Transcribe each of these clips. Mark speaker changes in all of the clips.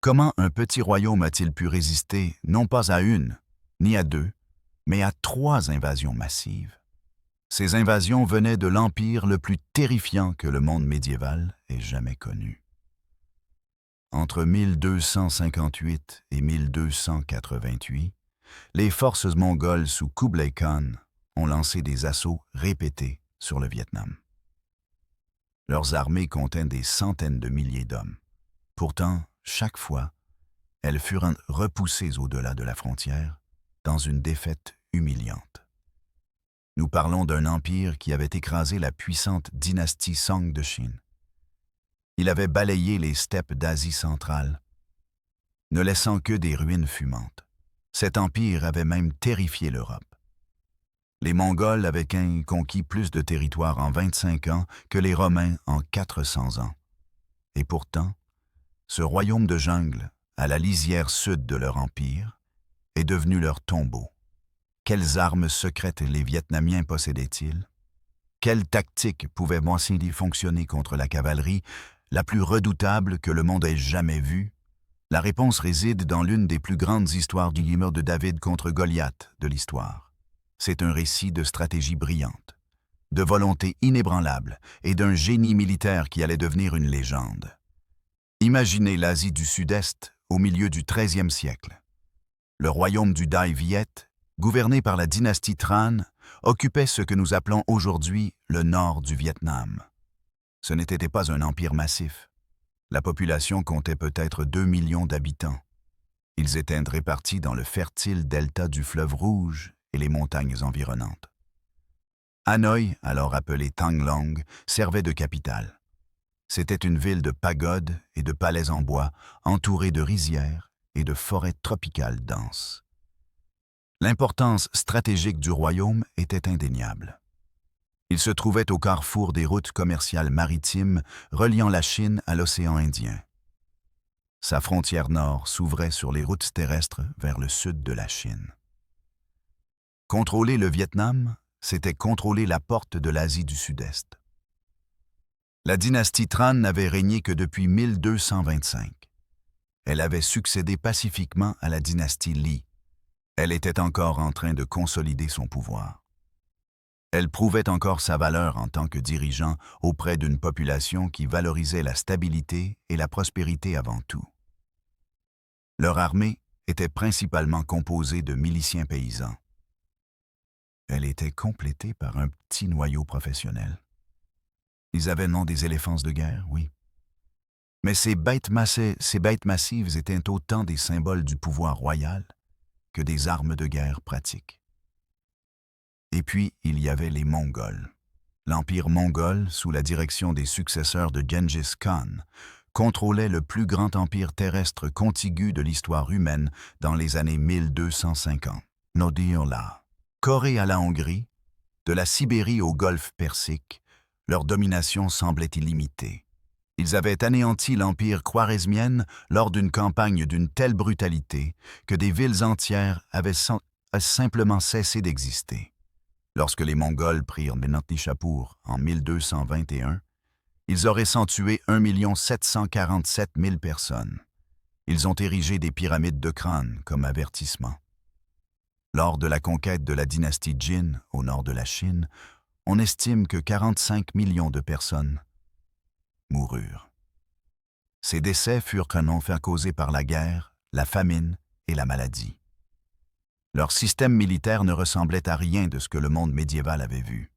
Speaker 1: Comment un petit royaume a-t-il pu résister non pas à une, ni à deux, mais à trois invasions massives? Ces invasions venaient de l'empire le plus terrifiant que le monde médiéval ait jamais connu. Entre 1258 et 1288, les forces mongoles sous Kublai Khan ont lancé des assauts répétés sur le Vietnam. Leurs armées comptaient des centaines de milliers d'hommes. Pourtant, chaque fois, elles furent repoussées au-delà de la frontière, dans une défaite humiliante. Nous parlons d'un empire qui avait écrasé la puissante dynastie Song de Chine. Il avait balayé les steppes d'Asie centrale, ne laissant que des ruines fumantes. Cet empire avait même terrifié l'Europe. Les Mongols avaient conquis plus de territoire en 25 ans que les Romains en 400 ans. Et pourtant, ce royaume de jungle, à la lisière sud de leur empire, est devenu leur tombeau. Quelles armes secrètes les Vietnamiens possédaient-ils? Quelle tactique pouvait-il fonctionner contre la cavalerie, la plus redoutable que le monde ait jamais vue? La réponse réside dans l'une des plus grandes histoires du de David contre Goliath de l'histoire. C'est un récit de stratégie brillante, de volonté inébranlable et d'un génie militaire qui allait devenir une légende. Imaginez l'Asie du Sud-Est au milieu du XIIIe siècle. Le royaume du Dai Viet, gouverné par la dynastie Tran, occupait ce que nous appelons aujourd'hui le nord du Vietnam. Ce n'était pas un empire massif. La population comptait peut-être 2 millions d'habitants. Ils étaient répartis dans le fertile delta du fleuve Rouge et les montagnes environnantes. Hanoï, alors appelée Thang Long, servait de capitale. C'était une ville de pagodes et de palais en bois, entourée de rizières et de forêts tropicales denses. L'importance stratégique du royaume était indéniable. Il se trouvait au carrefour des routes commerciales maritimes reliant la Chine à l'océan Indien. Sa frontière nord s'ouvrait sur les routes terrestres vers le sud de la Chine. Contrôler le Vietnam, c'était contrôler la porte de l'Asie du Sud-Est. La dynastie Tran n'avait régné que depuis 1225. Elle avait succédé pacifiquement à la dynastie Li. Elle était encore en train de consolider son pouvoir. Elle prouvait encore sa valeur en tant que dirigeant auprès d'une population qui valorisait la stabilité et la prospérité avant tout. Leur armée était principalement composée de miliciens paysans. Elle était complétée par un petit noyau professionnel. Ils avaient nom des éléphants de guerre, oui. Mais ces bêtes massives étaient autant des symboles du pouvoir royal que des armes de guerre pratiques. Et puis, il y avait les Mongols. L'Empire mongol, sous la direction des successeurs de Genghis Khan, contrôlait le plus grand empire terrestre contigu de l'histoire humaine dans les années 1250. Nodiola. Corée à la Hongrie, de la Sibérie au golfe Persique, leur domination semblait illimitée. Ils avaient anéanti l'empire khwarezmien lors d'une campagne d'une telle brutalité que des villes entières avaient simplement cessé d'exister. Lorsque les Mongols prirent Nishapur en 1221, ils auraient sans tuer 1 747 000 personnes. Ils ont érigé des pyramides de crâne comme avertissement. Lors de la conquête de la dynastie Jin au nord de la Chine, on estime que 45 millions de personnes moururent. Ces décès furent causés par la guerre, la famine et la maladie. Leur système militaire ne ressemblait à rien de ce que le monde médiéval avait vu.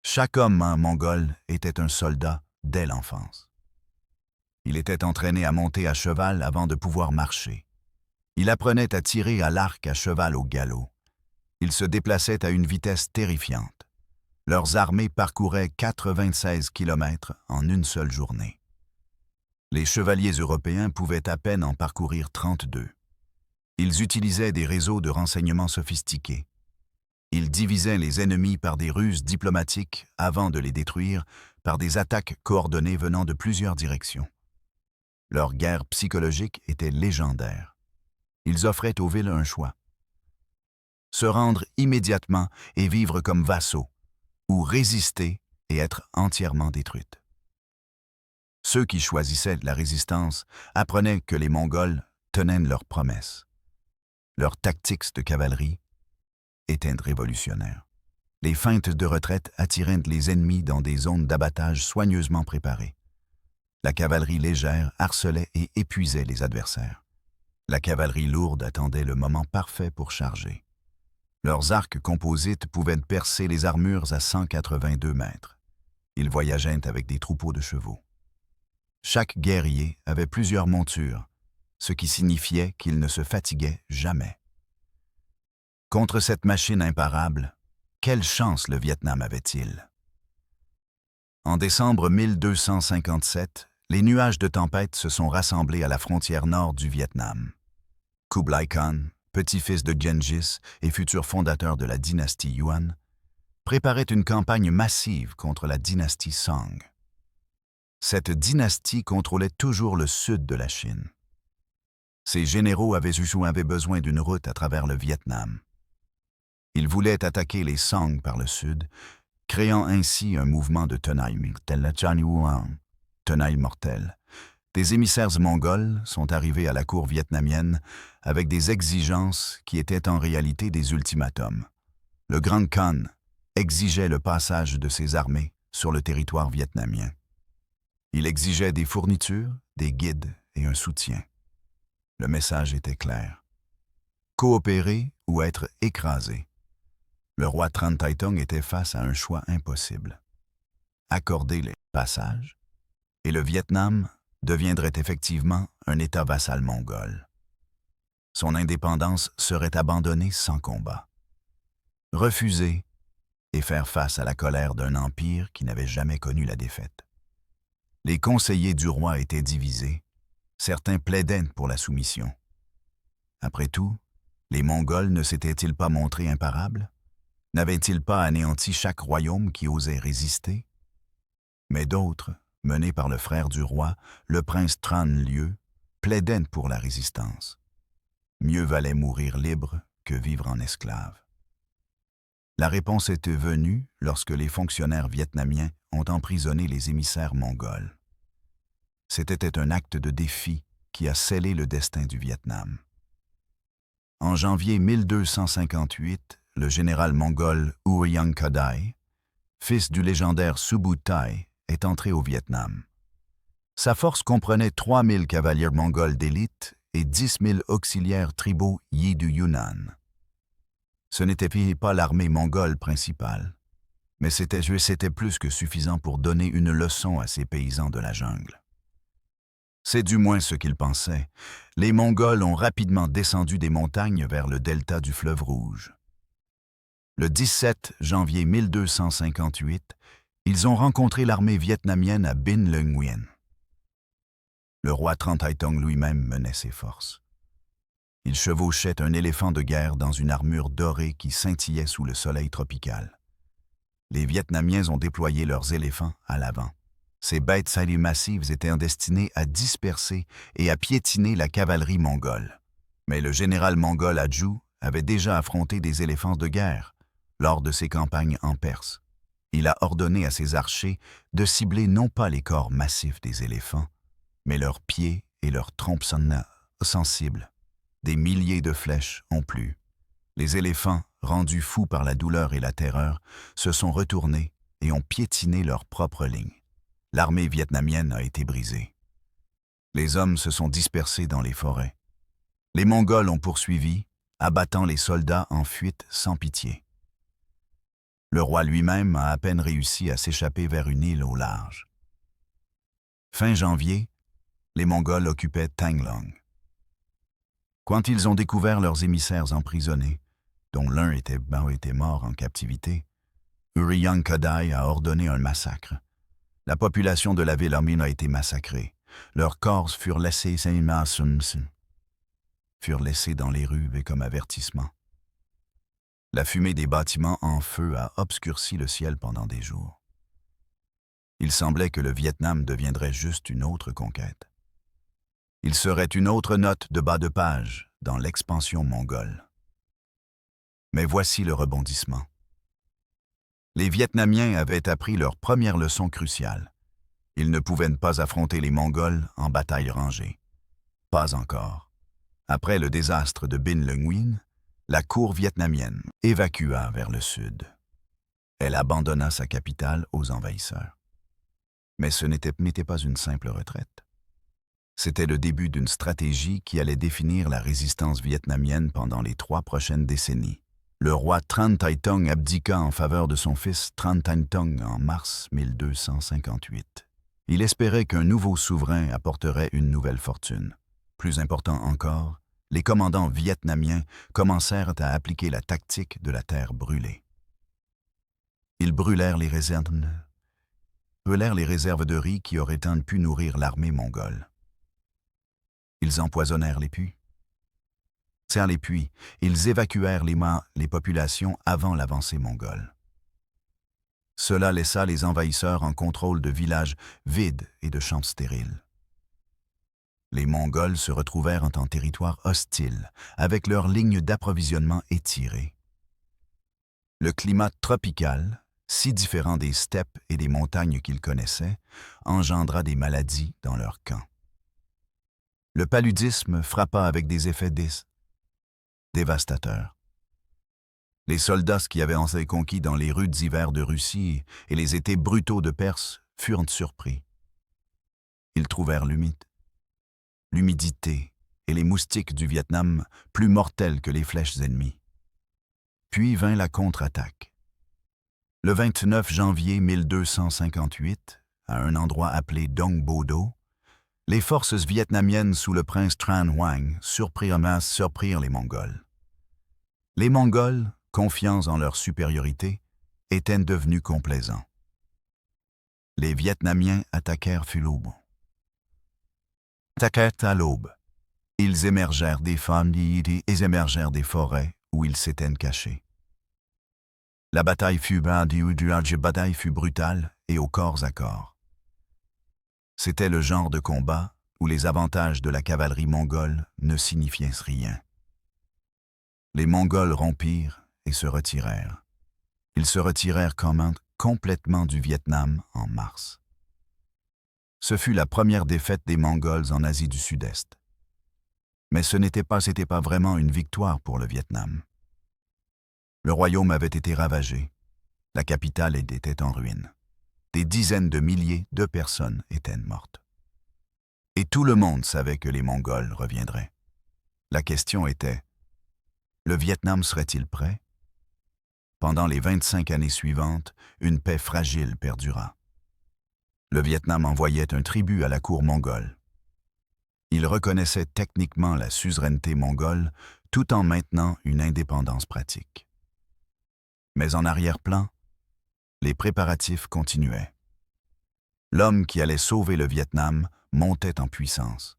Speaker 1: Chaque homme mongol était un soldat dès l'enfance. Il était entraîné à monter à cheval avant de pouvoir marcher. Il apprenait à tirer à l'arc à cheval au galop. Ils se déplaçaient à une vitesse terrifiante. Leurs armées parcouraient 96 kilomètres en une seule journée. Les chevaliers européens pouvaient à peine en parcourir 32. Ils utilisaient des réseaux de renseignements sophistiqués. Ils divisaient les ennemis par des ruses diplomatiques avant de les détruire par des attaques coordonnées venant de plusieurs directions. Leur guerre psychologique était légendaire. Ils offraient aux villes un choix. Se rendre immédiatement et vivre comme vassaux, ou résister et être entièrement détruites. Ceux qui choisissaient la résistance apprenaient que les Mongols tenaient leurs promesses. Leurs tactiques de cavalerie étaient révolutionnaires. Les feintes de retraite attiraient les ennemis dans des zones d'abattage soigneusement préparées. La cavalerie légère harcelait et épuisait les adversaires. La cavalerie lourde attendait le moment parfait pour charger. Leurs arcs composites pouvaient percer les armures à 182 mètres. Ils voyageaient avec des troupeaux de chevaux. Chaque guerrier avait plusieurs montures, ce qui signifiait qu'il ne se fatiguait jamais. Contre cette machine imparable, quelle chance le Vietnam avait-il? En décembre 1257, les nuages de tempête se sont rassemblés à la frontière nord du Vietnam. Kublai Khan, petit-fils de Genghis et futur fondateur de la dynastie Yuan, préparait une campagne massive contre la dynastie Song. Cette dynastie contrôlait toujours le sud de la Chine. Ses généraux avaient besoin d'une route à travers le Vietnam. Ils voulaient attaquer les Song par le sud, créant ainsi un mouvement de tenaille mortelle. Des émissaires mongols sont arrivés à la cour vietnamienne avec des exigences qui étaient en réalité des ultimatums. Le Grand Khan exigeait le passage de ses armées sur le territoire vietnamien. Il exigeait des fournitures, des guides et un soutien. Le message était clair. Coopérer ou être écrasé. Le roi Tran Tai Tong était face à un choix impossible. Accorder les passages, et le Vietnam deviendrait effectivement un État vassal mongol. Son indépendance serait abandonnée sans combat. Refuser et faire face à la colère d'un empire qui n'avait jamais connu la défaite. Les conseillers du roi étaient divisés. Certains plaidaient pour la soumission. Après tout, les Mongols ne s'étaient-ils pas montrés imparables? N'avaient-ils pas anéanti chaque royaume qui osait résister? Mais d'autres, menés par le frère du roi, le prince Tran Lieu, plaidaient pour la résistance. Mieux valait mourir libre que vivre en esclave. La réponse était venue lorsque les fonctionnaires vietnamiens ont emprisonné les émissaires mongols. C'était un acte de défi qui a scellé le destin du Vietnam. En janvier 1258, le général mongol Uriyang Kadai, fils du légendaire Subbutai, est entré au Vietnam. Sa force comprenait 3000 cavaliers mongols d'élite et 10 000 auxiliaires tribaux Yi du Yunnan. Ce n'était pas l'armée mongole principale, mais c'était plus que suffisant pour donner une leçon à ces paysans de la jungle. C'est du moins ce qu'ils pensaient. Les Mongols ont rapidement descendu des montagnes vers le delta du fleuve Rouge. Le 17 janvier 1258, ils ont rencontré l'armée vietnamienne à Binh Le Nguyen. Le roi Tran Tai Tong lui-même menait ses forces. Il chevauchait un éléphant de guerre dans une armure dorée qui scintillait sous le soleil tropical. Les Vietnamiens ont déployé leurs éléphants à l'avant. Ces bêtes massives étaient destinées à disperser et à piétiner la cavalerie mongole. Mais le général mongol Adju avait déjà affronté des éléphants de guerre lors de ses campagnes en Perse. Il a ordonné à ses archers de cibler non pas les corps massifs des éléphants, mais leurs pieds et leurs trompes sensibles. Des milliers de flèches ont plu. Les éléphants, rendus fous par la douleur et la terreur, se sont retournés et ont piétiné leur propre ligne. L'armée vietnamienne a été brisée. Les hommes se sont dispersés dans les forêts. Les Mongols ont poursuivi, abattant les soldats en fuite sans pitié. Le roi lui-même a à peine réussi à s'échapper vers une île au large. Fin janvier, les Mongols occupaient Tanglong. Quand ils ont découvert leurs émissaires emprisonnés, dont l'un était mort en captivité, Uriyang Kadai a ordonné un massacre. La population de la ville a été massacrée. Leurs corps furent laissés dans les rues et comme avertissement. La fumée des bâtiments en feu a obscurci le ciel pendant des jours. Il semblait que le Vietnam deviendrait juste une autre conquête. Il serait une autre note de bas de page dans l'expansion mongole. Mais voici le rebondissement. Les Vietnamiens avaient appris leur première leçon cruciale. Ils ne pouvaient pas affronter les Mongols en bataille rangée. Pas encore. Après le désastre de Binh Le Nguyen, la cour vietnamienne évacua vers le sud. Elle abandonna sa capitale aux envahisseurs. Mais ce n'était pas une simple retraite. C'était le début d'une stratégie qui allait définir la résistance vietnamienne pendant les 3 prochaines décennies. Le roi Tran Thai Tong abdiqua en faveur de son fils Tran Thanh Tong en mars 1258. Il espérait qu'un nouveau souverain apporterait une nouvelle fortune. Plus important encore, les commandants vietnamiens commencèrent à appliquer la tactique de la terre brûlée. Ils brûlèrent les réserves de riz qui auraient tant pu nourrir l'armée mongole. Ils empoisonnèrent les puits. Ils évacuèrent les populations avant l'avancée mongole. Cela laissa les envahisseurs en contrôle de villages vides et de champs stériles. Les Mongols se retrouvèrent en territoire hostile, avec leurs lignes d'approvisionnement étirées. Le climat tropical, si différent des steppes et des montagnes qu'ils connaissaient, engendra des maladies dans leur camp. Le paludisme frappa avec des effets dévastateurs. Les soldats qui avaient été conquis dans les rudes hivers de Russie et les étés brutaux de Perse furent surpris. Ils trouvèrent l'humidité et les moustiques du Vietnam plus mortels que les flèches ennemies. Puis vint la contre-attaque. Le 29 janvier 1258, à un endroit appelé Dong Bo Do, les forces vietnamiennes sous le prince Tran Hoang surprirent les Mongols. Les Mongols, confiants en leur supériorité, étaient devenus complaisants. Les Vietnamiens attaquèrent à l'aube. Ils émergèrent des forêts où ils s'étaient cachés. La bataille fut brutale et au corps à corps. C'était le genre de combat où les avantages de la cavalerie mongole ne signifiaient rien. Les Mongols rompirent et se retirèrent. Ils se retirèrent complètement du Vietnam en mars. Ce fut la première défaite des Mongols en Asie du Sud-Est. Mais ce n'était pas vraiment une victoire pour le Vietnam. Le royaume avait été ravagé. La capitale était en ruine. Des dizaines de milliers de personnes étaient mortes. Et tout le monde savait que les Mongols reviendraient. La question était, le Vietnam serait-il prêt? Pendant les 25 années suivantes, une paix fragile perdura. Le Vietnam envoyait un tribut à la cour mongole. Il reconnaissait techniquement la suzeraineté mongole tout en maintenant une indépendance pratique. Mais en arrière-plan, les préparatifs continuaient. L'homme qui allait sauver le Vietnam montait en puissance.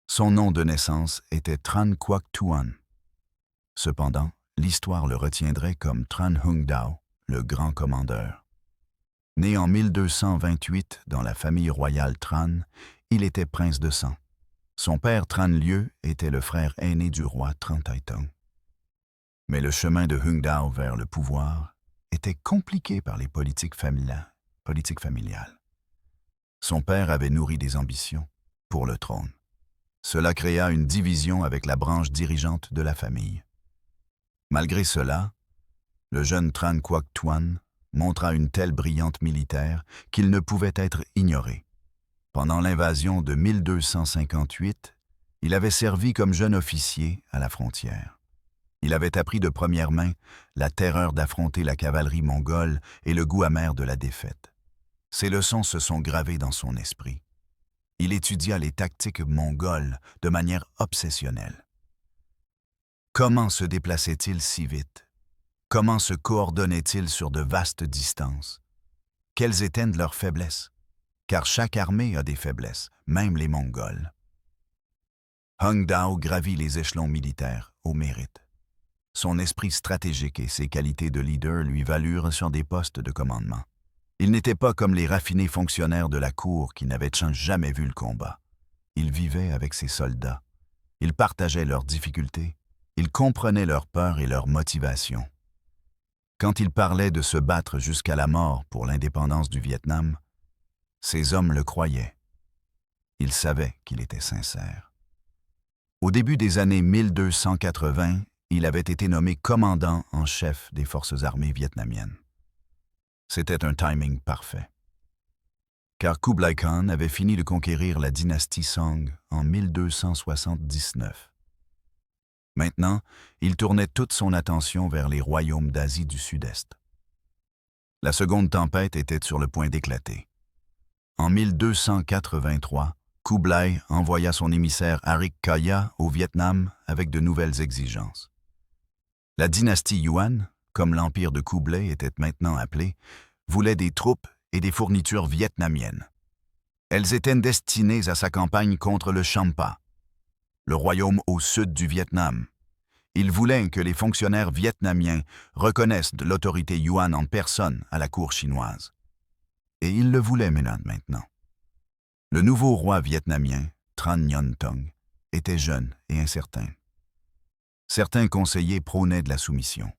Speaker 1: Son nom de naissance était Tran Quoc Tuan. Cependant, l'histoire le retiendrait comme Tran Hung Dao, le grand commandeur. Né en 1228 dans la famille royale Tran, il était prince de sang. Son père Tran Lieu était le frère aîné du roi Tran Thai Tong. Mais le chemin de Hung Dao vers le pouvoir était compliqué par les politiques familiales. Son père avait nourri des ambitions pour le trône. Cela créa une division avec la branche dirigeante de la famille. Malgré cela, le jeune Tran Quoc Tuan montra une telle brillante militaire qu'il ne pouvait être ignoré. Pendant l'invasion de 1258, il avait servi comme jeune officier à la frontière. Il avait appris de première main la terreur d'affronter la cavalerie mongole et le goût amer de la défaite. Ces leçons se sont gravées dans son esprit. Il étudia les tactiques mongoles de manière obsessionnelle. Comment se déplaçaient-ils si vite? Comment se coordonnaient-ils sur de vastes distances? Quelles étaient leurs faiblesses? Car chaque armée a des faiblesses, même les Mongols. Hung Dao gravit les échelons militaires au mérite. Son esprit stratégique et ses qualités de leader lui valurent sur des postes de commandement. Il n'était pas comme les raffinés fonctionnaires de la cour qui n'avaient jamais vu le combat. Il vivait avec ses soldats. Il partageait leurs difficultés. Il comprenait leurs peurs et leurs motivations. Quand il parlait de se battre jusqu'à la mort pour l'indépendance du Vietnam, Ses hommes le croyaient. Ils savaient qu'il était sincère. Au début des années 1280, il avait été nommé commandant en chef des forces armées vietnamiennes. C'était un timing parfait. Car Kublai Khan avait fini de conquérir la dynastie Song en 1279. Maintenant, il tournait toute son attention vers les royaumes d'Asie du Sud-Est. La seconde tempête était sur le point d'éclater. En 1283, Kublai envoya son émissaire Arik Kaya au Vietnam avec de nouvelles exigences. La dynastie Yuan, comme l'empire de Kublai était maintenant appelé, voulait des troupes et des fournitures vietnamiennes. Elles étaient destinées à sa campagne contre le Champa, le royaume au sud du Vietnam. Il voulait que les fonctionnaires vietnamiens reconnaissent de l'autorité Yuan en personne à la cour chinoise. Et il le voulait maintenant. Le nouveau roi vietnamien, Tran Nhan Tong, était jeune et incertain. Certains conseillers prônaient de la soumission.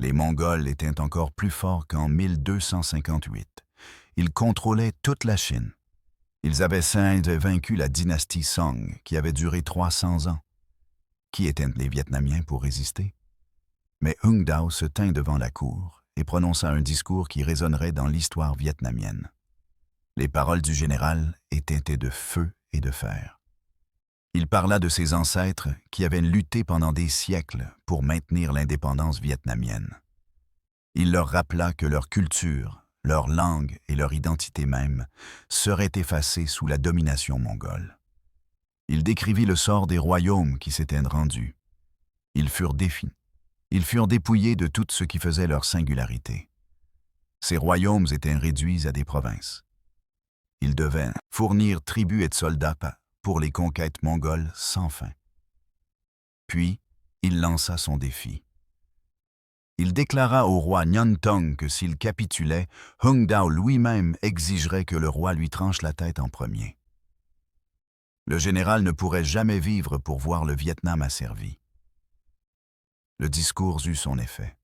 Speaker 1: Les Mongols étaient encore plus forts qu'en 1258. Ils contrôlaient toute la Chine. Ils avaient vaincu la dynastie Song, qui avait duré 300 ans. Qui étaient les Vietnamiens pour résister? Mais Hung Dao se tint devant la cour et prononça un discours qui résonnerait dans l'histoire vietnamienne. Les paroles du général étaient de feu et de fer. Il parla de ses ancêtres qui avaient lutté pendant des siècles pour maintenir l'indépendance vietnamienne. Il leur rappela que leur culture, leur langue et leur identité même seraient effacées sous la domination mongole. Il décrivit le sort des royaumes qui s'étaient rendus. Ils furent dépouillés de tout ce qui faisait leur singularité. Ces royaumes étaient réduits à des provinces. Ils devaient fournir tribus et de soldats pour les conquêtes mongoles sans fin. Puis, il lança son défi. Il déclara au roi Nhan Tong que s'il capitulait, Hung Dao lui-même exigerait que le roi lui tranche la tête en premier. Le général ne pourrait jamais vivre pour voir le Vietnam asservi. Le discours eut son effet.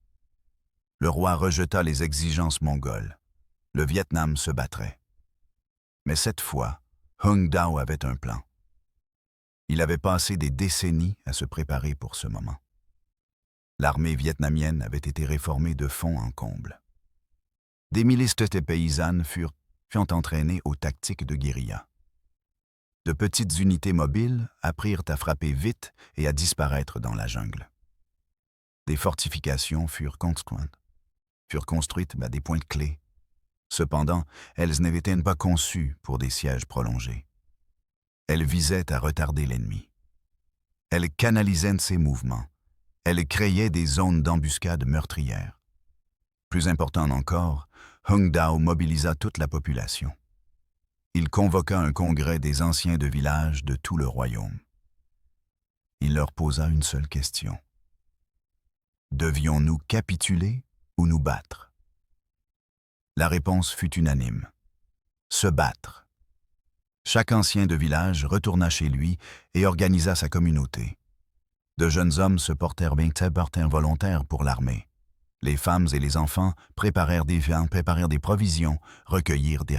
Speaker 1: Le roi rejeta les exigences mongoles. Le Vietnam se battrait. Mais cette fois, Hung Dao avait un plan. Il avait passé des décennies à se préparer pour ce moment. L'armée vietnamienne avait été réformée de fond en comble. Des milices paysannes furent entraînées aux tactiques de guérilla. De petites unités mobiles apprirent à frapper vite et à disparaître dans la jungle. Des fortifications furent construites à des points clés. Cependant, elles n'étaient pas conçues pour des sièges prolongés. Elles visaient à retarder l'ennemi. Elles canalisaient ses mouvements. Elles créaient des zones d'embuscade meurtrières. Plus important encore, Hung Dao mobilisa toute la population. Il convoqua un congrès des anciens de village de tout le royaume. Il leur posa une seule question. Devions-nous capituler ou nous battre? La réponse fut unanime. Se battre. Chaque ancien de village retourna chez lui et organisa sa communauté. De jeunes hommes se portèrent volontaires pour l'armée. Les femmes et les enfants préparèrent des provisions, recueillirent des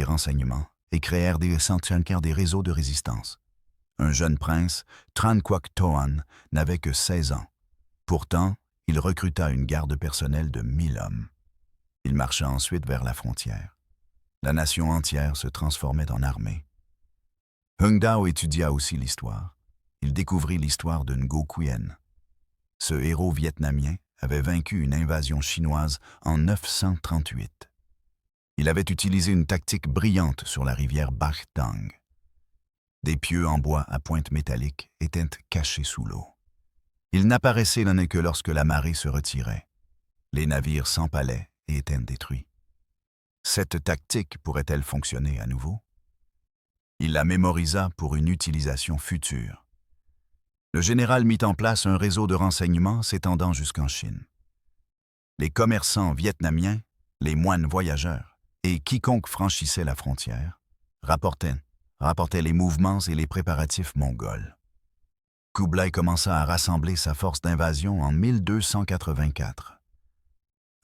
Speaker 1: renseignements et créèrent des réseaux de résistance. Un jeune prince, Tran Quoc Toan, n'avait que 16 ans. Pourtant, il recruta une garde personnelle de 1000 hommes. Il marcha ensuite vers la frontière. La nation entière se transformait en armée. Hung Dao étudia aussi l'histoire. Il découvrit l'histoire de Ngo Quyen. Ce héros vietnamien avait vaincu une invasion chinoise en 938. Il avait utilisé une tactique brillante sur la rivière Bac Dang. Des pieux en bois à pointe métallique étaient cachés sous l'eau. Ils n'apparaissaient que lorsque la marée se retirait. Les navires s'empalaient et étaient détruits. Cette tactique pourrait-elle fonctionner à nouveau? Il la mémorisa pour une utilisation future. Le général mit en place un réseau de renseignements s'étendant jusqu'en Chine. Les commerçants vietnamiens, les moines voyageurs et quiconque franchissait la frontière rapportaient les mouvements et les préparatifs mongols. Kublai commença à rassembler sa force d'invasion en 1284.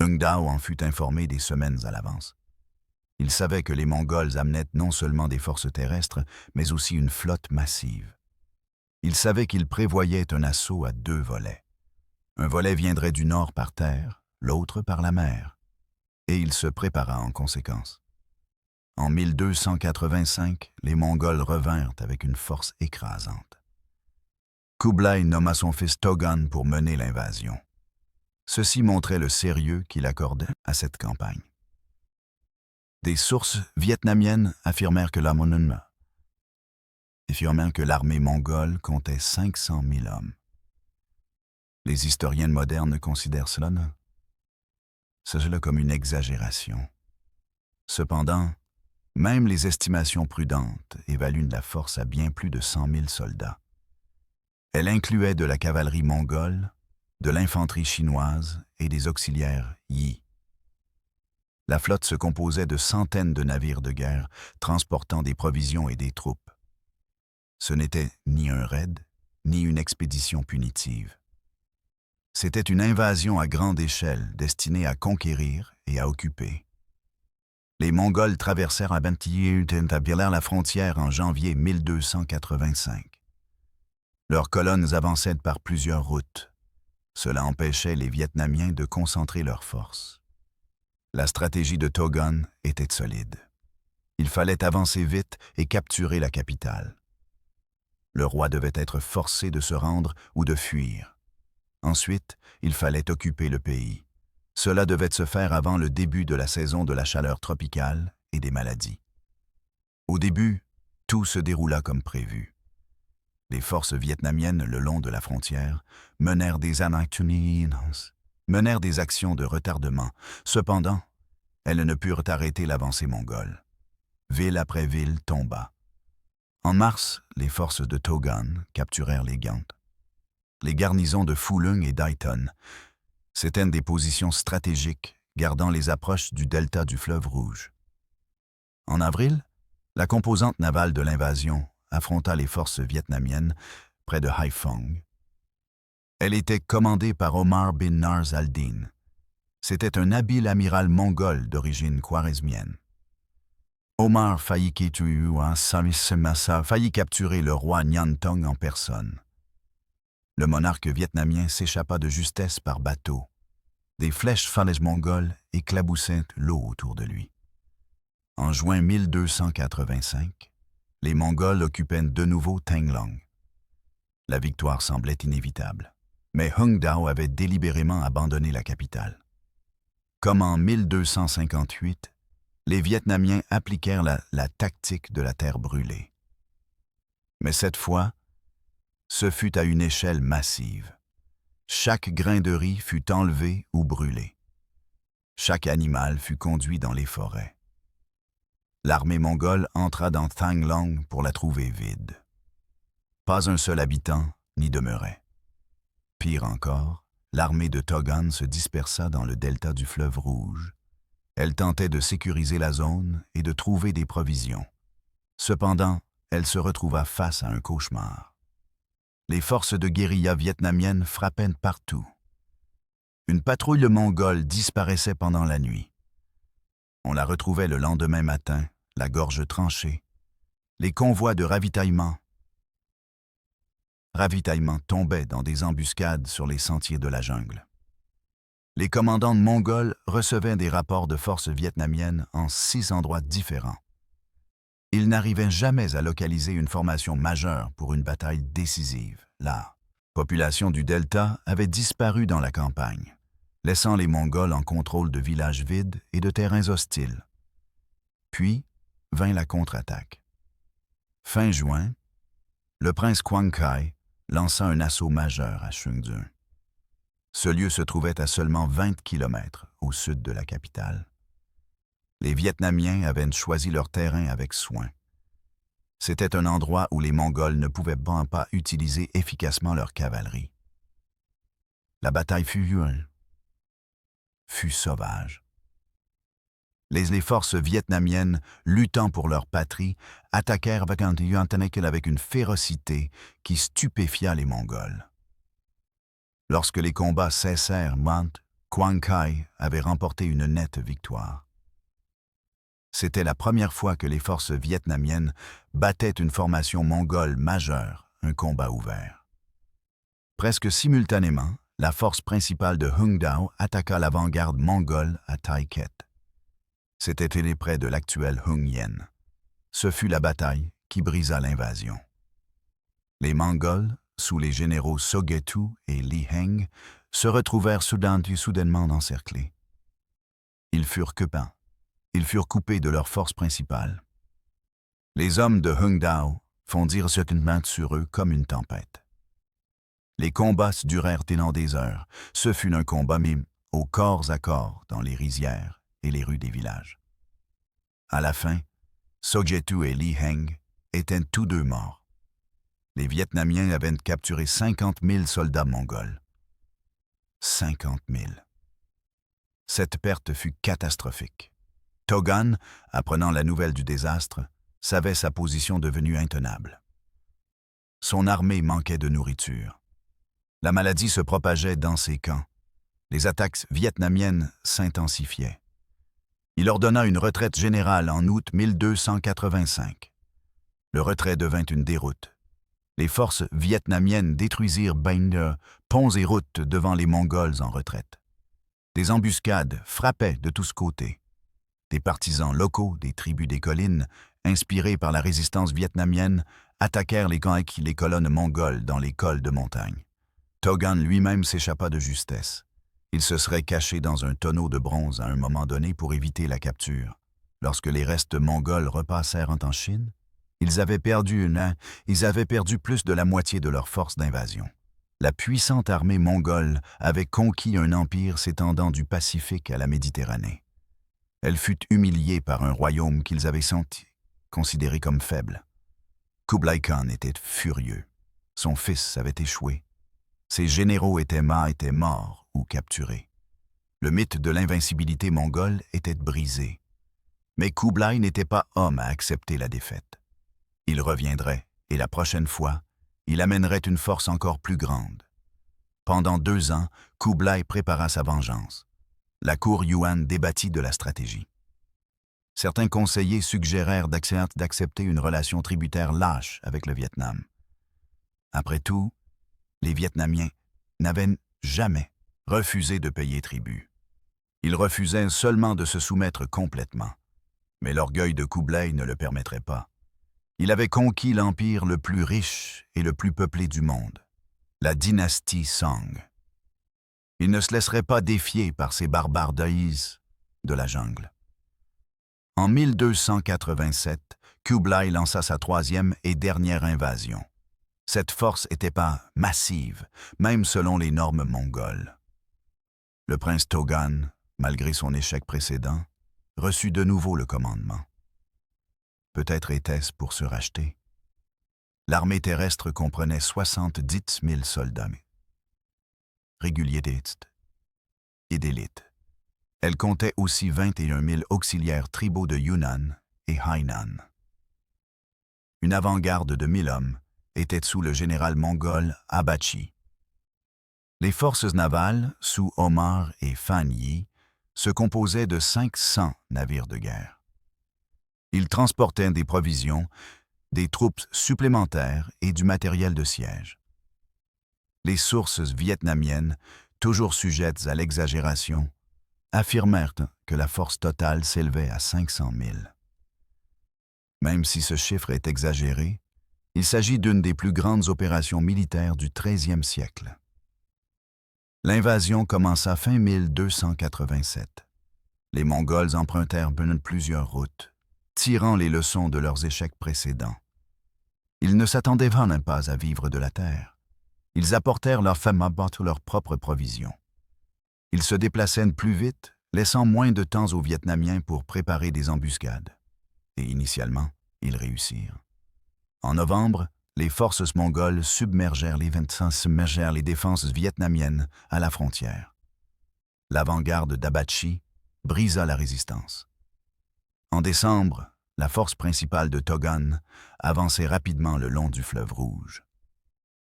Speaker 1: Hung Dao en fut informé des semaines à l'avance. Il savait que les Mongols amenaient non seulement des forces terrestres, mais aussi une flotte massive. Il savait qu'il prévoyait un assaut à 2 volets. Un volet viendrait du nord par terre, l'autre par la mer, et il se prépara en conséquence. En 1285, les Mongols revinrent avec une force écrasante. Kublai nomma son fils Togun pour mener l'invasion. Ceci montrait le sérieux qu'il accordait à cette campagne. Des sources vietnamiennes affirmèrent que l'armée mongole comptait 500 000 hommes. Les historiens modernes considèrent cela comme une exagération. Cependant, même les estimations prudentes évaluent la force à bien plus de 100 000 soldats. Elle incluait de la cavalerie mongole, de l'infanterie chinoise et des auxiliaires Yi. La flotte se composait de centaines de navires de guerre transportant des provisions et des troupes. Ce n'était ni un raid, ni une expédition punitive. C'était une invasion à grande échelle destinée à conquérir et à occuper. Les Mongols traversèrent à établirent la frontière en janvier 1285. Leurs colonnes avançaient par plusieurs routes. Cela empêchait les Vietnamiens de concentrer leurs forces. La stratégie de Togun était solide. Il fallait avancer vite et capturer la capitale. Le roi devait être forcé de se rendre ou de fuir. Ensuite, il fallait occuper le pays. Cela devait se faire avant le début de la saison de la chaleur tropicale et des maladies. Au début, tout se déroula comme prévu. Les forces vietnamiennes le long de la frontière menèrent des actions de retardement. Cependant, elles ne purent arrêter l'avancée mongole. Ville après ville tomba. En mars, les forces de Togun capturèrent les Gants. Les garnisons de Phu-Lung et Daiton. C'étaient des positions stratégiques gardant les approches du delta du fleuve Rouge. En avril, la composante navale de l'invasion affronta les forces vietnamiennes près de Haiphong. Elle était commandée par Omar bin Nars al-Din. C'était un habile amiral mongol d'origine khwarezmienne. Omar faillit capturer le roi Nhan Tong en personne. Le monarque vietnamien s'échappa de justesse par bateau. Des flèches falaises mongoles éclaboussaient l'eau autour de lui. En juin 1285, les Mongols occupaient de nouveau Thanglong. La victoire semblait inévitable, mais Hung Dao avait délibérément abandonné la capitale. Comme en 1258, les Vietnamiens appliquèrent la tactique de la terre brûlée. Mais cette fois, ce fut à une échelle massive. Chaque grain de riz fut enlevé ou brûlé. Chaque animal fut conduit dans les forêts. L'armée mongole entra dans Thanglong pour la trouver vide. Pas un seul habitant n'y demeurait. Pire encore, l'armée de Togun se dispersa dans le delta du fleuve Rouge. Elle tentait de sécuriser la zone et de trouver des provisions. Cependant, elle se retrouva face à un cauchemar. Les forces de guérilla vietnamiennes frappaient partout. Une patrouille mongole disparaissait pendant la nuit. On la retrouvait le lendemain matin, la gorge tranchée. Les convois de ravitaillement tombaient dans des embuscades sur les sentiers de la jungle. Les commandants mongols recevaient des rapports de forces vietnamiennes en 6 endroits différents. Ils n'arrivaient jamais à localiser une formation majeure pour une bataille décisive. La population du delta avait disparu dans la campagne, laissant les Mongols en contrôle de villages vides et de terrains hostiles. Puis vint la contre-attaque. Fin juin, le prince Quang Khai lança un assaut majeur à Chungdeung. Ce lieu se trouvait à seulement 20 kilomètres au sud de la capitale. Les Vietnamiens avaient choisi leur terrain avec soin. C'était un endroit où les Mongols ne pouvaient pas utiliser efficacement leur cavalerie. La bataille fut sauvage. Les forces vietnamiennes, luttant pour leur patrie, attaquèrent avec une férocité qui stupéfia les Mongols. Lorsque les combats cessèrent, Quang Khai avait remporté une nette victoire. C'était la première fois que les forces vietnamiennes battaient une formation mongole majeure, un combat ouvert. Presque simultanément, la force principale de Hung Dao attaqua l'avant-garde mongole à Tai Ket. C'était près de l'actuel Hung Yen. Ce fut la bataille qui brisa l'invasion. Les Mongols, sous les généraux Sogetu et Li Heng, se retrouvèrent soudainement encerclés. Ils furent coupés de leur force principale. Les hommes de Hung Dao fondirent subitement sur eux comme une tempête. Les combats durèrent pendant des heures. Ce fut un combat mis au corps à corps dans les rizières et les rues des villages. À la fin, Sogetu et Li Heng étaient tous deux morts. Les Vietnamiens avaient capturé 50 000 soldats mongols. 50 000. Cette perte fut catastrophique. Togan, apprenant la nouvelle du désastre, savait sa position devenue intenable. Son armée manquait de nourriture. La maladie se propageait dans ses camps. Les attaques vietnamiennes s'intensifiaient. Il ordonna une retraite générale en août 1285. Le retrait devint une déroute. Les forces vietnamiennes détruisirent ponts et routes devant les Mongols en retraite. Des embuscades frappaient de tous côtés. Des partisans locaux des tribus des collines, inspirés par la résistance vietnamienne, attaquèrent les colonnes mongoles dans les cols de montagne. Togan lui-même s'échappa de justesse. Il se serait caché dans un tonneau de bronze à un moment donné pour éviter la capture. Lorsque les restes mongols repassèrent en Chine, ils avaient perdu plus de la moitié de leur force d'invasion. La puissante armée mongole avait conquis un empire s'étendant du Pacifique à la Méditerranée. Elle fut humiliée par un royaume qu'ils avaient considéré comme faible. Kublai Khan était furieux. Son fils avait échoué. Ses généraux étaient morts ou capturés. Le mythe de l'invincibilité mongole était brisé. Mais Kublai n'était pas homme à accepter la défaite. Il reviendrait, et la prochaine fois, il amènerait une force encore plus grande. Pendant 2 ans, Kublai prépara sa vengeance. La cour Yuan débattit de la stratégie. Certains conseillers suggérèrent d'accepter une relation tributaire lâche avec le Vietnam. Après tout, les Vietnamiens n'avaient jamais refusé de payer tribut. Ils refusaient seulement de se soumettre complètement. Mais l'orgueil de Kublai ne le permettrait pas. Il avait conquis l'empire le plus riche et le plus peuplé du monde, la dynastie Song. Il ne se laisserait pas défier par ces barbares daïs de la jungle. En 1287, Kublai lança sa 3e et dernière invasion. Cette force n'était pas massive, même selon les normes mongoles. Le prince Togan, malgré son échec précédent, reçut de nouveau le commandement. Peut-être était-ce pour se racheter. L'armée terrestre comprenait 70 000 soldats réguliers et d'élite. Elle comptait aussi 21 000 auxiliaires tribaux de Yunnan et Hainan. Une avant-garde de 1000 hommes était sous le général mongol Abachi. Les forces navales, sous Omar et Fan Yi, se composaient de 500 navires de guerre. Ils transportaient des provisions, des troupes supplémentaires et du matériel de siège. Les sources vietnamiennes, toujours sujettes à l'exagération, affirmèrent que la force totale s'élevait à 500 000. Même si ce chiffre est exagéré, il s'agit d'une des plus grandes opérations militaires du XIIIe siècle. L'invasion commença fin 1287. Les Mongols empruntèrent plusieurs routes, tirant les leçons de leurs échecs précédents. Ils ne s'attendaient pas à vivre de la terre. Ils apportèrent leurs femmes à battre leurs propres provisions. Ils se déplaçaient plus vite, laissant moins de temps aux Vietnamiens pour préparer des embuscades. Et initialement, ils réussirent. En novembre, les forces mongoles submergèrent les défenses vietnamiennes à la frontière. L'avant-garde d'Abachi brisa la résistance. En décembre, la force principale de Togan avançait rapidement le long du fleuve Rouge.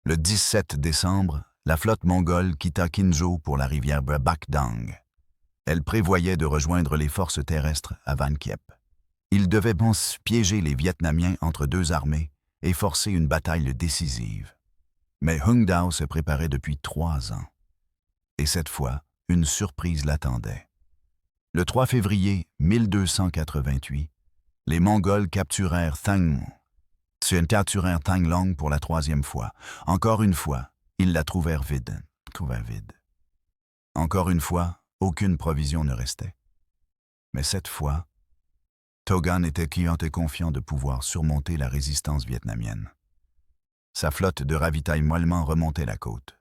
Speaker 1: Le 17 décembre, la flotte mongole quitta Kinzhou pour la rivière Bakdang. Elle prévoyait de rejoindre les forces terrestres à Van Kiep. Il devait piéger les Vietnamiens entre deux armées et forcer une bataille décisive. Mais Hung Dao se préparait depuis 3 ans. Et cette fois, une surprise l'attendait. Le 3 février 1288, les Mongols capturèrent Thang Long pour la 3e fois. Encore une fois, ils la trouvèrent vide. Encore une fois, aucune provision ne restait. Mais cette fois, Togan était confiant de pouvoir surmonter la résistance vietnamienne. Sa flotte de ravitaillement remontait la côte.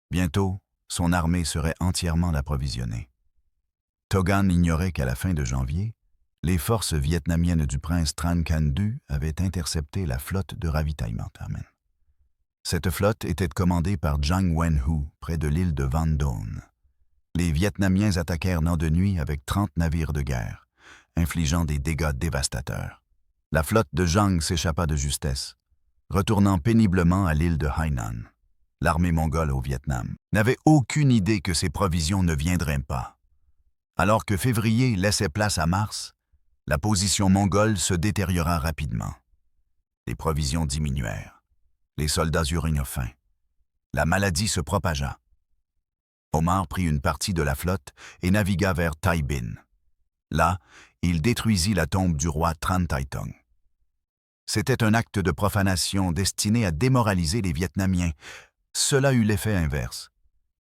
Speaker 1: Bientôt, son armée serait entièrement approvisionnée. Togan ignorait qu'à la fin de janvier, les forces vietnamiennes du prince Tran Can Du avaient intercepté la flotte de ravitaillement. Cette flotte était commandée par Zhang Wenhu, près de l'île de Van Don. Les Vietnamiens attaquèrent Nam de nuit avec 30 navires de guerre, infligeant des dégâts dévastateurs. La flotte de Zhang s'échappa de justesse, retournant péniblement à l'île de Hainan. L'armée mongole au Vietnam n'avait aucune idée que ses provisions ne viendraient pas. Alors que février laissait place à mars, la position mongole se détériora rapidement. Les provisions diminuèrent. Les soldats eurent faim. La maladie se propagea. Omar prit une partie de la flotte et navigua vers Tai Binh. Là, il détruisit la tombe du roi Tran Tai Tong. C'était un acte de profanation destiné à démoraliser les Vietnamiens. Cela eut l'effet inverse.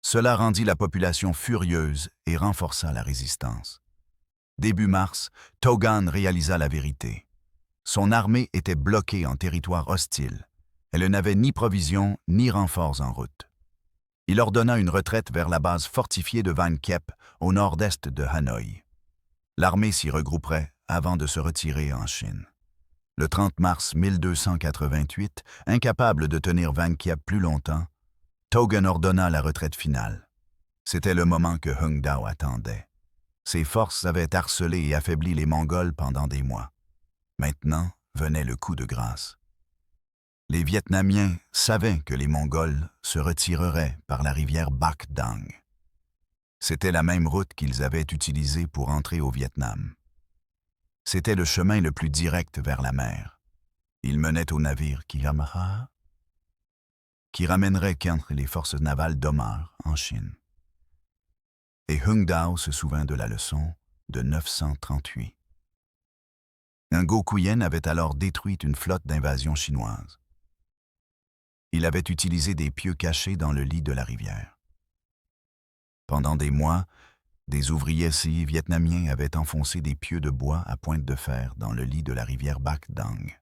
Speaker 1: Cela rendit la population furieuse et renforça la résistance. Début mars, Togan réalisa la vérité. Son armée était bloquée en territoire hostile. Elle n'avait ni provisions ni renforts en route. Il ordonna une retraite vers la base fortifiée de Van Kiep, au nord-est de Hanoï. L'armée s'y regrouperait avant de se retirer en Chine. Le 30 mars 1288, incapable de tenir Van Kiep plus longtemps, Togan ordonna la retraite finale. C'était le moment que Hung Dao attendait. Ses forces avaient harcelé et affaibli les Mongols pendant des mois. Maintenant venait le coup de grâce. Les Vietnamiens savaient que les Mongols se retireraient par la rivière Bac Dang. C'était la même route qu'ils avaient utilisée pour entrer au Vietnam. C'était le chemin le plus direct vers la mer. Il menait au navire qui ramènerait les forces navales d'Omar en Chine. Et Hung Dao se souvint de la leçon de 938. Ngo Quyen avait alors détruit une flotte d'invasion chinoise. Il avait utilisé des pieux cachés dans le lit de la rivière. Pendant des mois, des ouvriers vietnamiens avaient enfoncé des pieux de bois à pointe de fer dans le lit de la rivière Bac Dang.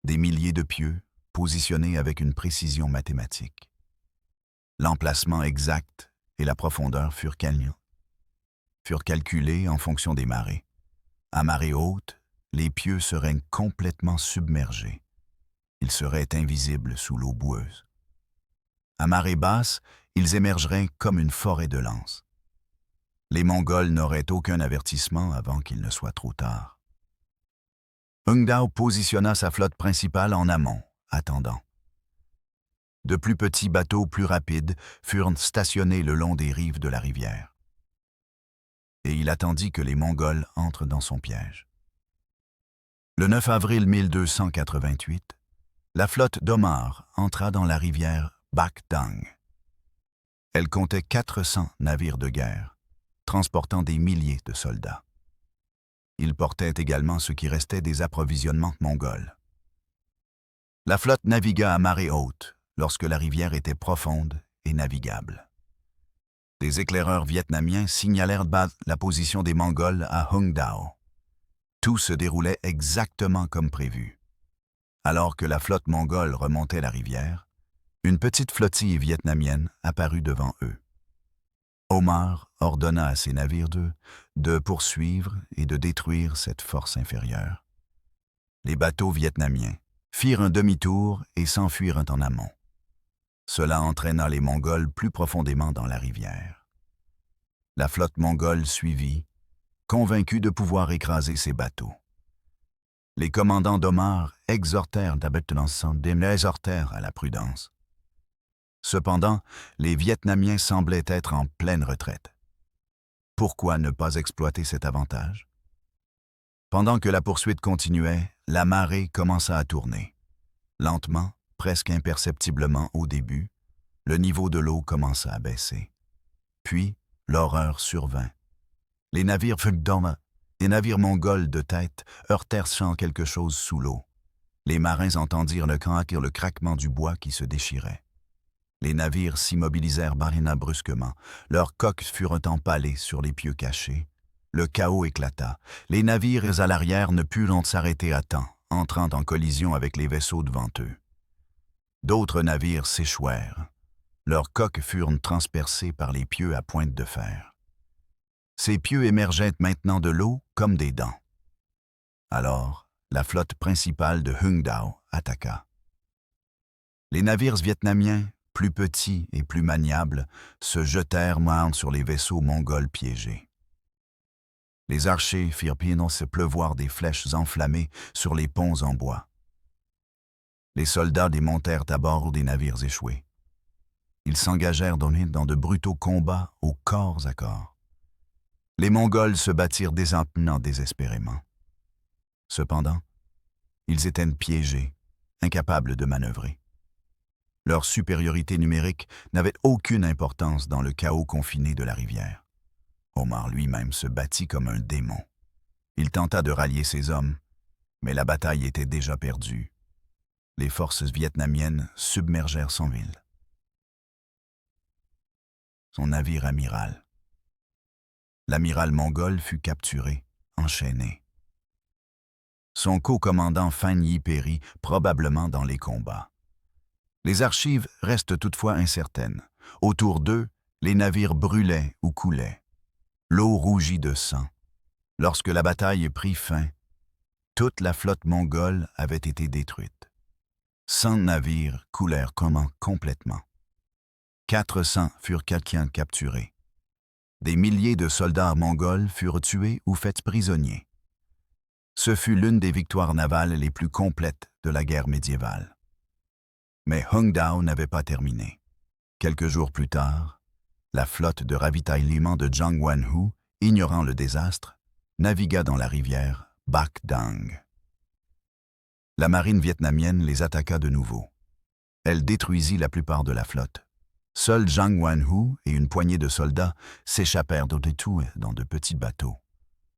Speaker 1: Des milliers de pieux, positionnés avec une précision mathématique. L'emplacement exact et la profondeur furent calculés en fonction des marées. À marée haute, les pieux seraient complètement submergés. Ils seraient invisibles sous l'eau boueuse. À marée basse, ils émergeraient comme une forêt de lances. Les Mongols n'auraient aucun avertissement avant qu'il ne soit trop tard. Hung Dao positionna sa flotte principale en amont, attendant. De plus petits bateaux plus rapides furent stationnés le long des rives de la rivière. Et il attendit que les Mongols entrent dans son piège. Le 9 avril 1288, la flotte d'Omar entra dans la rivière Bac Dang. Elle comptait 400 navires de guerre, transportant des milliers de soldats. Il portait également ce qui restait des approvisionnements mongols. La flotte navigua à marée haute lorsque la rivière était profonde et navigable. Des éclaireurs vietnamiens signalèrent la position des Mongols à Hung Dao. Tout se déroulait exactement comme prévu. Alors que la flotte mongole remontait la rivière, une petite flottille vietnamienne apparut devant eux. Omar ordonna à ses navires de poursuivre et de détruire cette force inférieure. Les bateaux vietnamiens firent un demi-tour et s'enfuirent en amont. Cela entraîna les Mongols plus profondément dans la rivière. La flotte mongole suivit, convaincue de pouvoir écraser ces bateaux. Les commandants d'Omar exhortèrent à la prudence. Cependant, les Vietnamiens semblaient être en pleine retraite. Pourquoi ne pas exploiter cet avantage? Pendant que la poursuite continuait, la marée commença à tourner. Lentement, presque imperceptiblement au début, le niveau de l'eau commença à baisser. Puis, l'horreur survint. Les navires des navires mongols de tête heurtèrent sans quelque chose sous l'eau. Les marins entendirent le craquement du bois qui se déchirait. Les navires s'immobilisèrent brusquement. Leurs coques furent empalées sur les pieux cachés. Le chaos éclata. Les navires à l'arrière ne purent s'arrêter à temps, entrant en collision avec les vaisseaux devant eux. D'autres navires s'échouèrent. Leurs coques furent transpercées par les pieux à pointe de fer. Ces pieux émergeaient maintenant de l'eau comme des dents. Alors, la flotte principale de Hung Dao attaqua. Les navires vietnamiens, plus petits et plus maniables, se jetèrent sur les vaisseaux mongols piégés. Les archers firent se pleuvoir des flèches enflammées sur les ponts en bois. Les soldats démontèrent à bord des navires échoués. Ils s'engagèrent dans de brutaux combats au corps à corps. Les Mongols se battirent désespérément. Cependant, ils étaient piégés, incapables de manœuvrer. Leur supériorité numérique n'avait aucune importance dans le chaos confiné de la rivière. Omar lui-même se battit comme un démon. Il tenta de rallier ses hommes, mais la bataille était déjà perdue. Les forces vietnamiennes submergèrent son ville. Son navire amiral. L'amiral mongol fut capturé, enchaîné. Son co-commandant Fan Yi périt, probablement dans les combats. Les archives restent toutefois incertaines. Autour d'eux, les navires brûlaient ou coulaient. L'eau rougit de sang. Lorsque la bataille prit fin, toute la flotte mongole avait été détruite. 100 navires coulèrent complètement. 400 furent capturés. Des milliers de soldats mongols furent tués ou faits prisonniers. Ce fut l'une des victoires navales les plus complètes de la guerre médiévale. Mais Hung Dao n'avait pas terminé. Quelques jours plus tard, la flotte de ravitaillement de Zhang Wenhu, ignorant le désastre, navigua dans la rivière Bac Dang. La marine vietnamienne les attaqua de nouveau. Elle détruisit la plupart de la flotte. Seuls Zhang Wenhu et une poignée de soldats s'échappèrent dans de petits bateaux.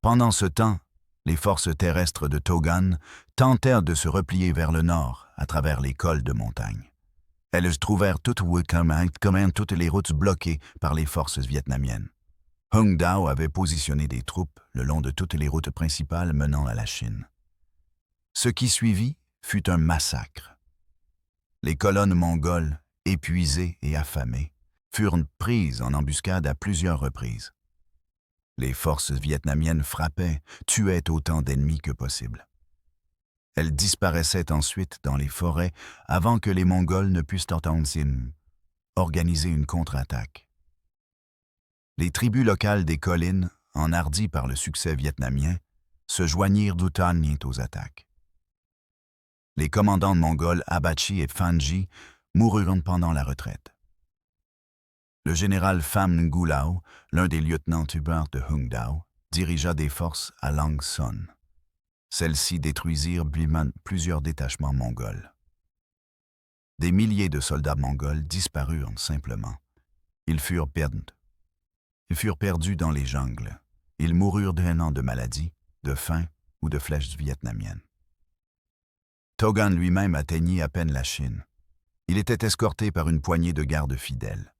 Speaker 1: Pendant ce temps, les forces terrestres de Togan tentèrent de se replier vers le nord à travers les cols de montagne. Elles trouvèrent toutes les routes bloquées par les forces vietnamiennes. Hung Dao avait positionné des troupes le long de toutes les routes principales menant à la Chine. Ce qui suivit fut un massacre. Les colonnes mongoles, épuisées et affamées, furent prises en embuscade à plusieurs reprises. Les forces vietnamiennes frappaient, tuaient autant d'ennemis que possible. Elles disparaissaient ensuite dans les forêts avant que les Mongols ne puissent organiser une contre-attaque. Les tribus locales des collines, enhardies par le succès vietnamien, se joignirent aux attaques. Les commandants mongols Abachi et Fanji moururent pendant la retraite. Le général Pham Ngu Lao, l'un des lieutenants tueurs de Hung Dao, dirigea des forces à Lang Son. Celles-ci détruisirent plusieurs détachements mongols. Des milliers de soldats mongols disparurent simplement. Ils furent perdus dans les jungles. Ils moururent d'un an de maladie, de faim ou de flèches vietnamiennes. Togan lui-même atteignit à peine la Chine. Il était escorté par une poignée de gardes fidèles.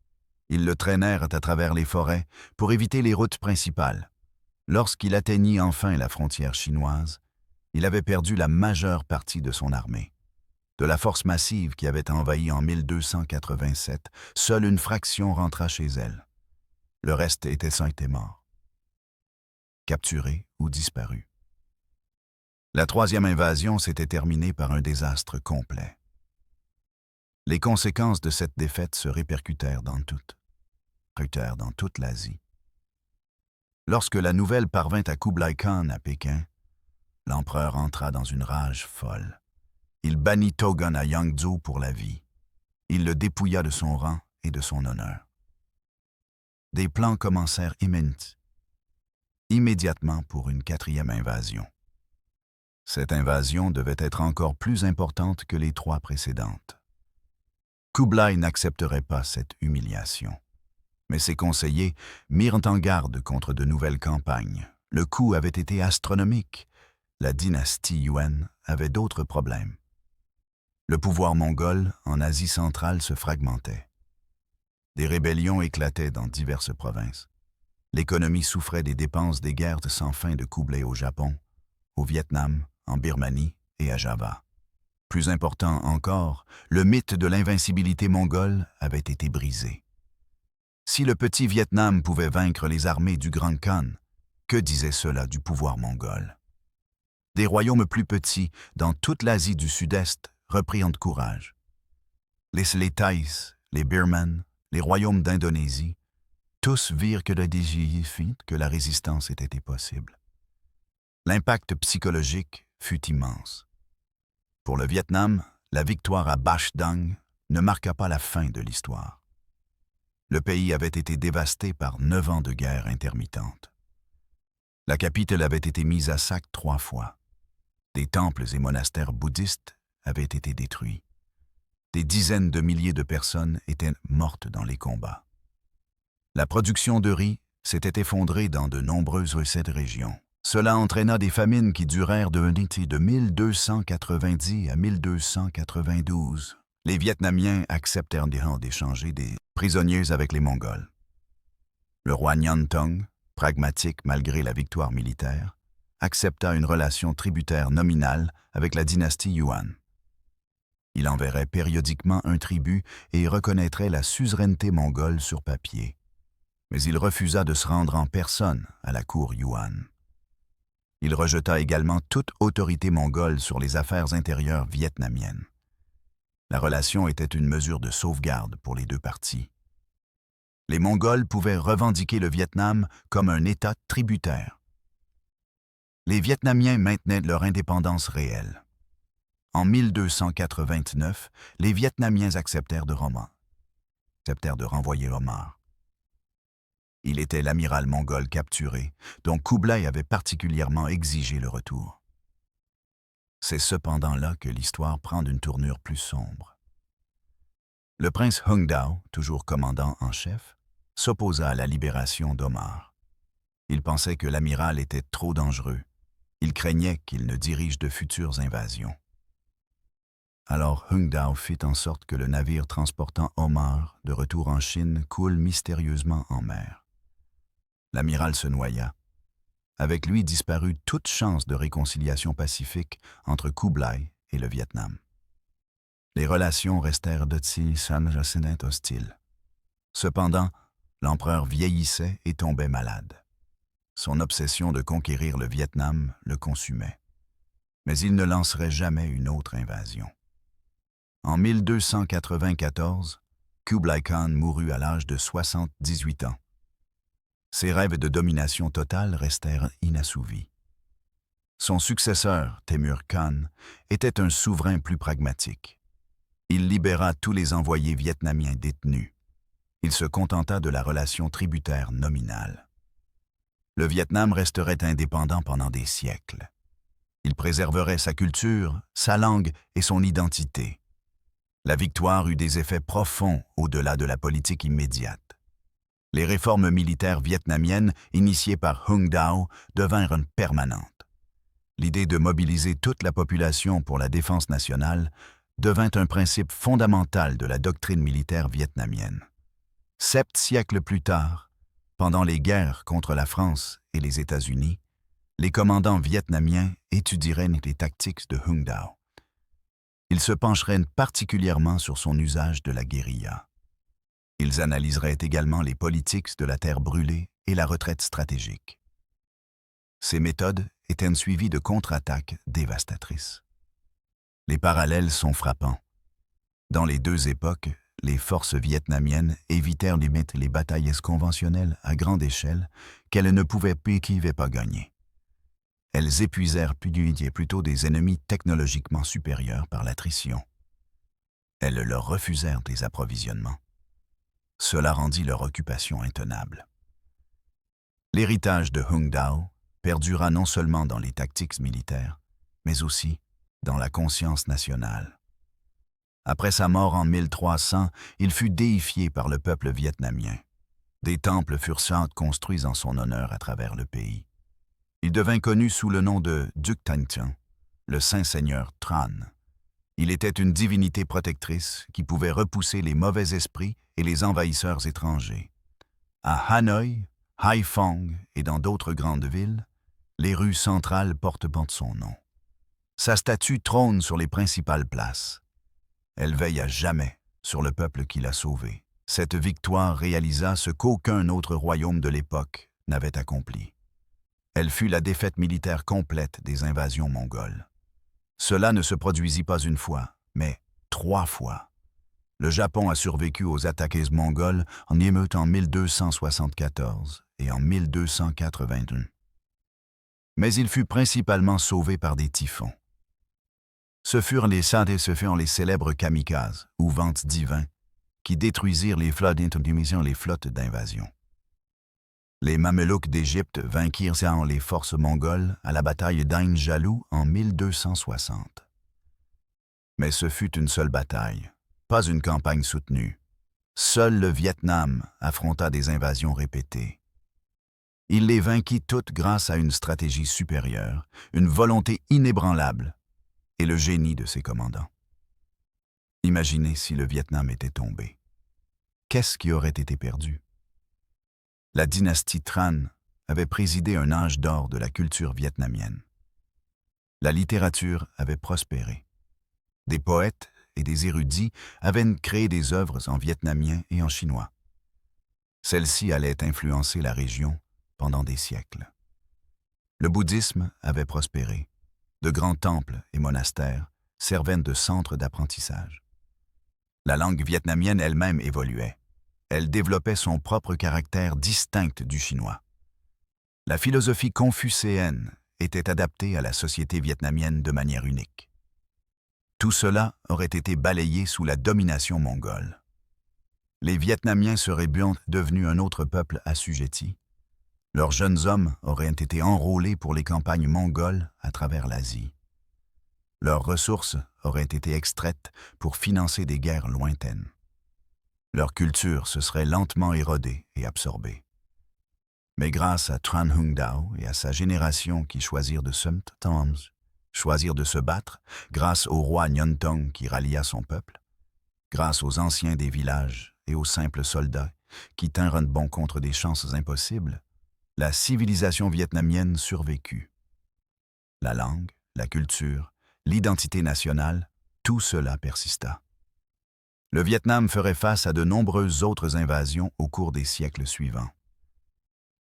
Speaker 1: Ils le traînèrent à travers les forêts pour éviter les routes principales. Lorsqu'il atteignit enfin la frontière chinoise, il avait perdu la majeure partie de son armée. De la force massive qui avait envahi en 1287, seule une fraction rentra chez elle. Le reste était sain et mort, capturé ou disparu. La troisième invasion s'était terminée par un désastre complet. Les conséquences de cette défaite se répercutèrent dans toute l'Asie. Lorsque la nouvelle parvint à Kublai Khan à Pékin, l'empereur entra dans une rage folle. Il bannit Togan à Yangzhou pour la vie. Il le dépouilla de son rang et de son honneur. Des plans commencèrent immédiatement pour une quatrième invasion. Cette invasion devait être encore plus importante que les 3 précédentes. Kublai n'accepterait pas cette humiliation. Mais ses conseillers mirent en garde contre de nouvelles campagnes. Le coût avait été astronomique. La dynastie Yuan avait d'autres problèmes. Le pouvoir mongol en Asie centrale se fragmentait. Des rébellions éclataient dans diverses provinces. L'économie souffrait des dépenses des guerres sans fin de Kublai au Japon, au Vietnam, en Birmanie et à Java. Plus important encore, le mythe de l'invincibilité mongole avait été brisé. Si le petit Vietnam pouvait vaincre les armées du Grand Khan, que disait cela du pouvoir mongol? Des royaumes plus petits, dans toute l'Asie du Sud-Est, reprirent de courage. Les Thaïs, les Birmans, les royaumes d'Indonésie, tous virent que la résistance était possible. L'impact psychologique fut immense. Pour le Vietnam, la victoire à Bac Dang ne marqua pas la fin de l'histoire. Le pays avait été dévasté par 9 ans de guerre intermittente. La capitale avait été mise à sac 3 fois. Des temples et monastères bouddhistes avaient été détruits. Des dizaines de milliers de personnes étaient mortes dans les combats. La production de riz s'était effondrée dans de nombreuses régions. Cela entraîna des famines qui durèrent de 1290 à 1292. Les Vietnamiens acceptèrent d'échanger des prisonniers avec les Mongols. Le roi Nhan Tong, pragmatique malgré la victoire militaire, accepta une relation tributaire nominale avec la dynastie Yuan. Il enverrait périodiquement un tribut et reconnaîtrait la suzeraineté mongole sur papier. Mais il refusa de se rendre en personne à la cour Yuan. Il rejeta également toute autorité mongole sur les affaires intérieures vietnamiennes. La relation était une mesure de sauvegarde pour les 2 parties. Les Mongols pouvaient revendiquer le Vietnam comme un État tributaire. Les Vietnamiens maintenaient leur indépendance réelle. En 1289, les Vietnamiens acceptèrent de renvoyer Omar. Il était l'amiral mongol capturé, dont Kublai avait particulièrement exigé le retour. C'est cependant là que l'histoire prend une tournure plus sombre. Le prince Hung Dao, toujours commandant en chef, s'opposa à la libération d'Omar. Il pensait que l'amiral était trop dangereux. Il craignait qu'il ne dirige de futures invasions. Alors Hung Dao fit en sorte que le navire transportant Omar de retour en Chine coule mystérieusement en mer. L'amiral se noya. Avec lui disparut toute chance de réconciliation pacifique entre Kublai et le Vietnam. Les relations restèrent hostiles. Cependant, l'empereur vieillissait et tombait malade. Son obsession de conquérir le Vietnam le consumait. Mais il ne lancerait jamais une autre invasion. En 1294, Kublai Khan mourut à l'âge de 78 ans. Ses rêves de domination totale restèrent inassouvis. Son successeur, Temür Khan, était un souverain plus pragmatique. Il libéra tous les envoyés vietnamiens détenus. Il se contenta de la relation tributaire nominale. Le Vietnam resterait indépendant pendant des siècles. Il préserverait sa culture, sa langue et son identité. La victoire eut des effets profonds au-delà de la politique immédiate. Les réformes militaires vietnamiennes initiées par Hung Dao devinrent permanentes. L'idée de mobiliser toute la population pour la défense nationale devint un principe fondamental de la doctrine militaire vietnamienne. 7 siècles plus tard, pendant les guerres contre la France et les États-Unis, les commandants vietnamiens étudieraient les tactiques de Hung Dao. Ils se pencheraient particulièrement sur son usage de la guérilla. Ils analyseraient également les politiques de la terre brûlée et la retraite stratégique. Ces méthodes étaient suivies de contre-attaques dévastatrices. Les parallèles sont frappants. Dans les 2 époques, les forces vietnamiennes évitèrent les batailles conventionnelles à grande échelle qu'elles ne pouvaient pas gagner. Elles épuisèrent plutôt des ennemis technologiquement supérieurs par l'attrition. Elles leur refusèrent des approvisionnements. Cela rendit leur occupation intenable. L'héritage de Hung Dao perdura non seulement dans les tactiques militaires, mais aussi dans la conscience nationale. Après sa mort en 1300, il fut déifié par le peuple vietnamien. Des temples furent construits en son honneur à travers le pays. Il devint connu sous le nom de Duc Thanh Trân, le Saint-Seigneur Tran. Il était une divinité protectrice qui pouvait repousser les mauvais esprits et les envahisseurs étrangers. À Hanoï, Haiphong et dans d'autres grandes villes, les rues centrales portent son nom. Sa statue trône sur les principales places. Elle veille à jamais sur le peuple qui l'a sauvé. Cette victoire réalisa ce qu'aucun autre royaume de l'époque n'avait accompli. Elle fut la défaite militaire complète des invasions mongoles. Cela ne se produisit pas une fois, mais 3 fois. Le Japon a survécu aux attaques mongoles en émeute en 1274 et en 1281. Mais il fut principalement sauvé par des typhons. Ce furent les célèbres kamikazes, ou ventres divins, qui détruisirent les flottes d'invasion. Les Mamelouks d'Égypte vainquirent les forces mongoles à la bataille d'Ain Jalou en 1260. Mais ce fut une seule bataille, pas une campagne soutenue. Seul le Vietnam affronta des invasions répétées. Il les vainquit toutes grâce à une stratégie supérieure, une volonté inébranlable et le génie de ses commandants. Imaginez si le Vietnam était tombé. Qu'est-ce qui aurait été perdu? La dynastie Tran avait présidé un âge d'or de la culture vietnamienne. La littérature avait prospéré. Des poètes et des érudits avaient créé des œuvres en vietnamien et en chinois. Celles-ci allaient influencer la région pendant des siècles. Le bouddhisme avait prospéré. De grands temples et monastères servaient de centres d'apprentissage. La langue vietnamienne elle-même évoluait. Elle développait son propre caractère distinct du chinois. La philosophie confucéenne était adaptée à la société vietnamienne de manière unique. Tout cela aurait été balayé sous la domination mongole. Les Vietnamiens seraient bien devenus un autre peuple assujetti. Leurs jeunes hommes auraient été enrôlés pour les campagnes mongoles à travers l'Asie. Leurs ressources auraient été extraites pour financer des guerres lointaines. Leur culture se serait lentement érodée et absorbée. Mais grâce à Tran Hung Dao et à sa génération qui choisirent de se battre, grâce au roi Nyon Tong qui rallia son peuple, grâce aux anciens des villages et aux simples soldats qui tinrent bon contre des chances impossibles, la civilisation vietnamienne survécut. La langue, la culture, l'identité nationale, tout cela persista. Le Vietnam ferait face à de nombreuses autres invasions au cours des siècles suivants.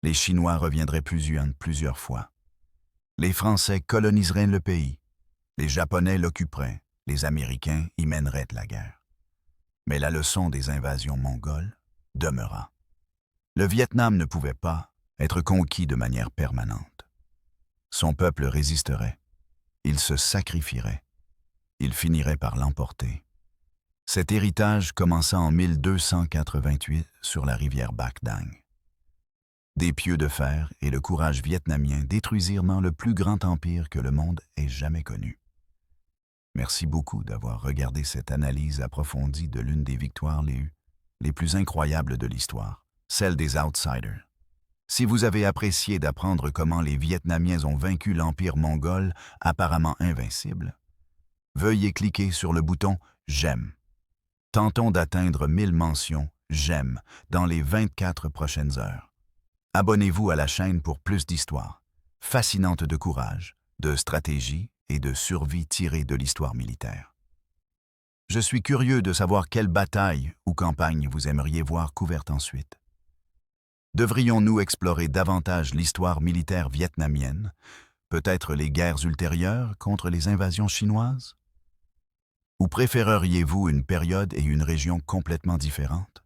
Speaker 1: Les Chinois reviendraient plusieurs fois. Les Français coloniseraient le pays. Les Japonais l'occuperaient. Les Américains y mèneraient la guerre. Mais la leçon des invasions mongoles demeura. Le Vietnam ne pouvait pas être conquis de manière permanente. Son peuple résisterait. Il se sacrifierait. Il finirait par l'emporter. Cet héritage commença en 1288 sur la rivière Bac Dang. Des pieux de fer et le courage vietnamien détruisirent le plus grand empire que le monde ait jamais connu. Merci beaucoup d'avoir regardé cette analyse approfondie de l'une des victoires les plus incroyables de l'histoire, celle des Outsiders. Si vous avez apprécié d'apprendre comment les Vietnamiens ont vaincu l'Empire mongol, apparemment invincible, veuillez cliquer sur le bouton « J'aime ». Tentons d'atteindre 1000 mentions « J'aime » dans les 24 prochaines heures. Abonnez-vous à la chaîne pour plus d'histoires, fascinantes de courage, de stratégie et de survie tirées de l'histoire militaire. Je suis curieux de savoir quelle bataille ou campagne vous aimeriez voir couverte ensuite. Devrions-nous explorer davantage l'histoire militaire vietnamienne, peut-être les guerres ultérieures contre les invasions chinoises? Ou préféreriez-vous une période et une région complètement différentes?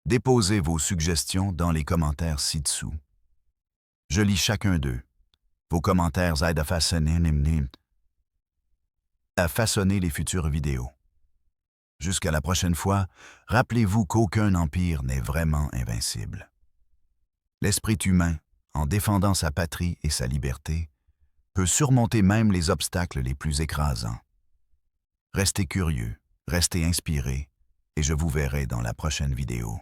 Speaker 1: Déposez vos suggestions dans les commentaires ci-dessous. Je lis chacun d'eux. Vos commentaires aident à façonner les futures vidéos. Jusqu'à la prochaine fois, rappelez-vous qu'aucun empire n'est vraiment invincible. L'esprit humain, en défendant sa patrie et sa liberté, peut surmonter même les obstacles les plus écrasants. Restez curieux, restez inspirés, et je vous verrai dans la prochaine vidéo.